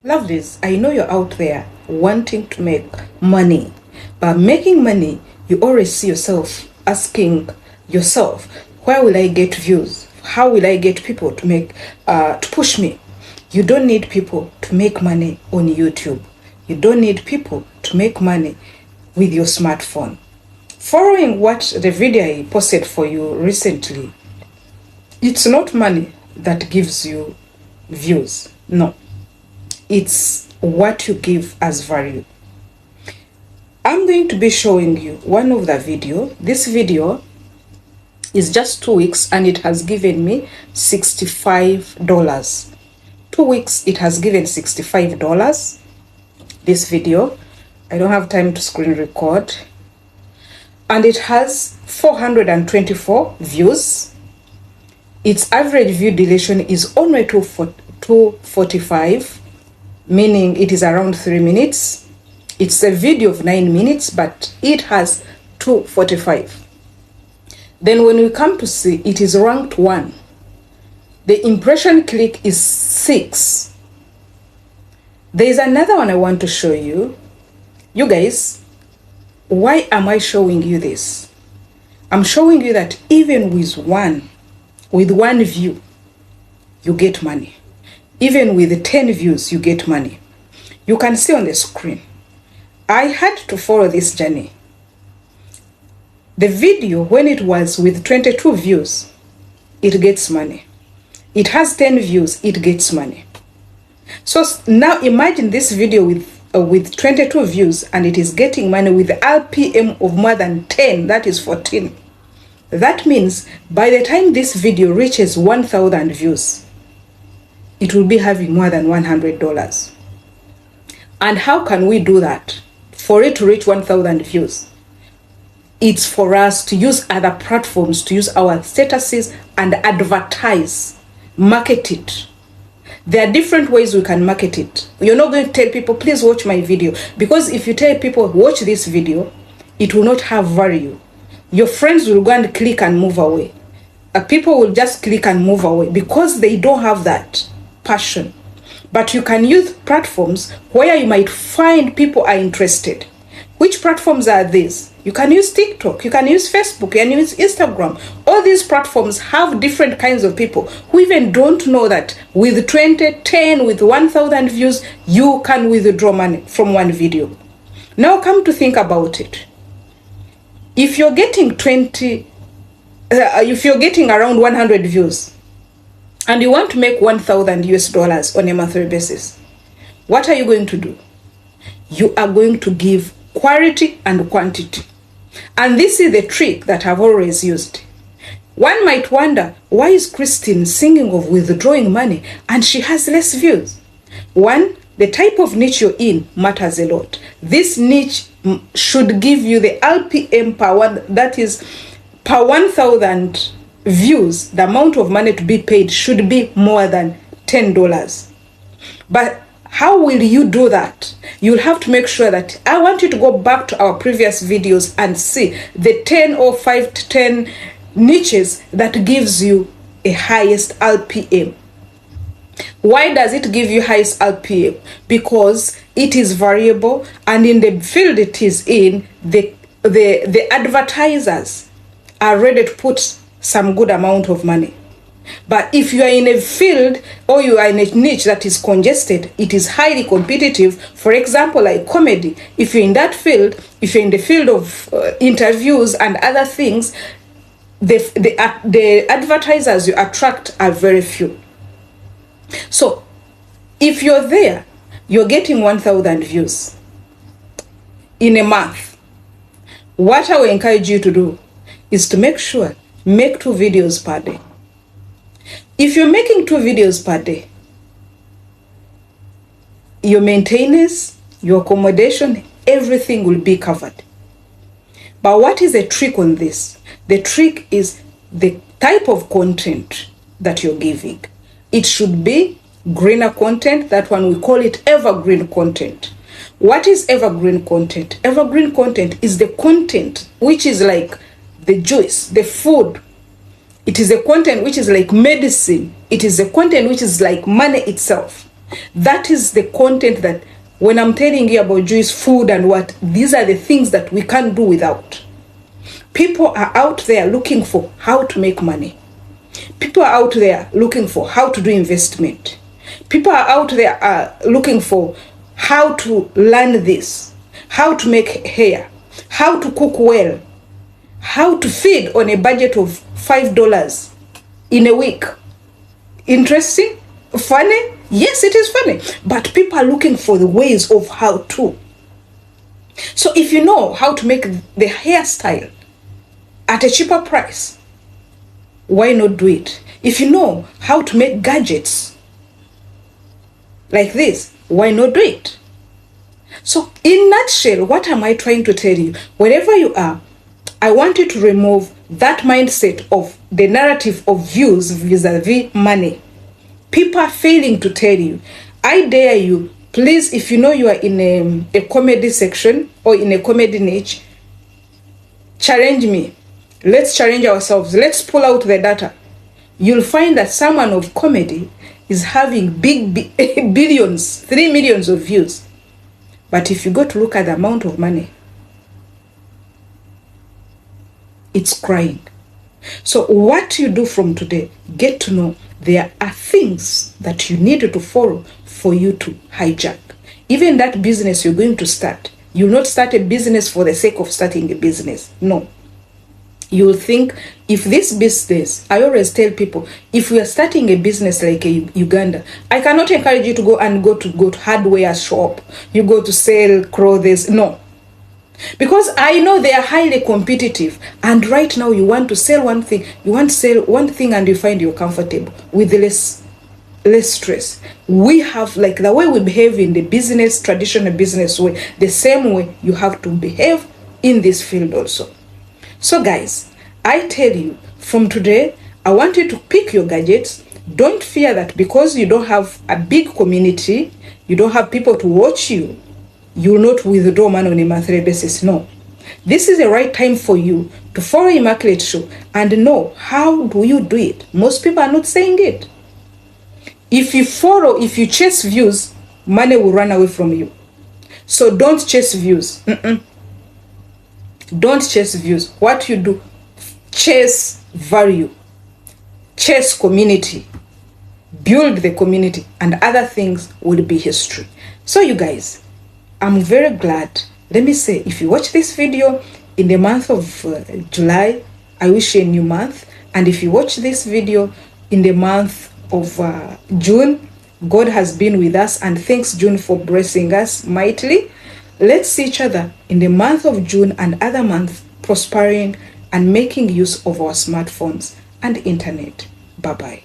Lovelies, I know you're out there wanting to make money, but making money, you always see yourself asking yourself, where will I get views? How will I get people to push me? You don't need people to make money on YouTube. You don't need people to make money with your smartphone. Following what the video I posted for you recently, it's not money that gives you views. No. It's what you give as value. I'm going to be showing you one of the video. This video is just 2 weeks and it has given me $65. 2 weeks, it has given $65. This video, I don't have time to screen record. And it has 424 views. Its average view duration is only 245. Meaning it is around 3 minutes. It's a video of 9 minutes, but it has 245. Then when we come to see, it is ranked 1. The impression click is 6. There is another one I want to show you. You guys, why am I showing you this? I'm showing you that even with one view, you get money. Even with 10 views, you get money. You can see on the screen. I had to follow this journey. The video, when it was with 22 views, it gets money. It has 10 views, it gets money. So now imagine this video with 22 views and it is getting money with RPM of more than 10, that is 14. That means by the time this video reaches 1,000 views, it will be having more than $100. And how can we do that? For it to reach 1,000 views, it's for us to use other platforms, to use our statuses and advertise, market it. There are different ways we can market it. You're not going to tell people, please watch my video. Because if you tell people, watch this video, it will not have value. Your friends will go and click and move away. People will just click and move away because they don't have that passion. But you can use platforms where you might find people are interested. Which platforms are these? You can use TikTok, you can use Facebook, you can use Instagram. All these platforms have different kinds of people who even don't know that with 20, 10, with 1,000 views, you can withdraw money from one video. Now come to think about it. If you're getting if you're getting around 100 views, and you want to make $1,000 on a monthly basis, what are you going to do? You are going to give quality and quantity. And this is the trick that I've always used. One might wonder, why is Christine singing of withdrawing money and she has less views? One, the type of niche you're in matters a lot. This niche should give you the RPM per one, that is per 1,000 views, the amount of money to be paid should be more than $10. But how will you do that? You'll have to make sure that, I want you to go back to our previous videos and see the 10 or 5 to 10 niches that gives you a highest RPM. Why does it give you highest RPM? Because it is variable, and in the field it is in, the advertisers are ready to put some good amount of money. But if you are in a field or you are in a niche that is congested, it is highly competitive. For example, like comedy, if you're in that field, if you're in the field of interviews and other things, the advertisers you attract are very few. So if you're there, you're getting 1,000 views in a month. What I will encourage you to do is to make sure, make 2 videos per day. If you're making 2 videos per day, your maintenance, your accommodation, everything will be covered. But what is the trick on this? The trick is the type of content that you're giving. It should be greener content. That one, we call it evergreen content. What is evergreen content? Evergreen content is the content which is like the juice, the food. It is a content which is like medicine. It is a content which is like money itself. That is the content that when I'm telling you about Jewish food and what, these are the things that we can't do without. People are out there looking for how to make money. People are out there looking for how to do investment. People are out there looking for how to learn this, how to make hair, how to cook well, how to feed on a budget of $5 in a week. Interesting? Funny? Yes, it is funny. But people are looking for the ways of how to. So if you know how to make the hairstyle at a cheaper price, why not do it? If you know how to make gadgets like this, why not do it? So in nutshell, what am I trying to tell you? Wherever you are, I want you to remove that mindset of the narrative of views vis-a-vis money. People are failing to tell you. I dare you, please, if you know you are in a comedy section or in a comedy niche, challenge me. Let's challenge ourselves. Let's pull out the data. You'll find that someone of comedy is having big billions, 3 millions of views. But if you go to look at the amount of money, it's crying. So what you do from today, get to know there are things that you need to follow for you to hijack. Even that business you're going to start, you'll not start a business for the sake of starting a business. No. You'll think, if this business, I always tell people, if we are starting a business like a Uganda, I cannot encourage you to go to hardware shop, you go to sell clothes. No. Because I know they are highly competitive, and right now you want to sell one thing, and you find you're comfortable with less stress. We have, like, the way we behave in the business, traditional business way, the same way you have to behave in this field also. So guys, I tell you, from today, I want you to pick your gadgets. Don't fear that because you don't have a big community, you don't have people to watch you, you will not withdraw money on a monthly basis. No. This is the right time for you to follow Immaculate Show and know how do you do it. Most people are not saying it. If you chase views, money will run away from you. So don't chase views. Don't chase views. What you do, chase value, chase community, build the community, and other things will be history. So you guys, I'm very glad. Let me say, if you watch this video in the month of July, I wish you a new month. And if you watch this video in the month of June, God has been with us, and thanks June for blessing us mightily. Let's see each other in the month of June and other months, prospering and making use of our smartphones and internet. Bye-bye.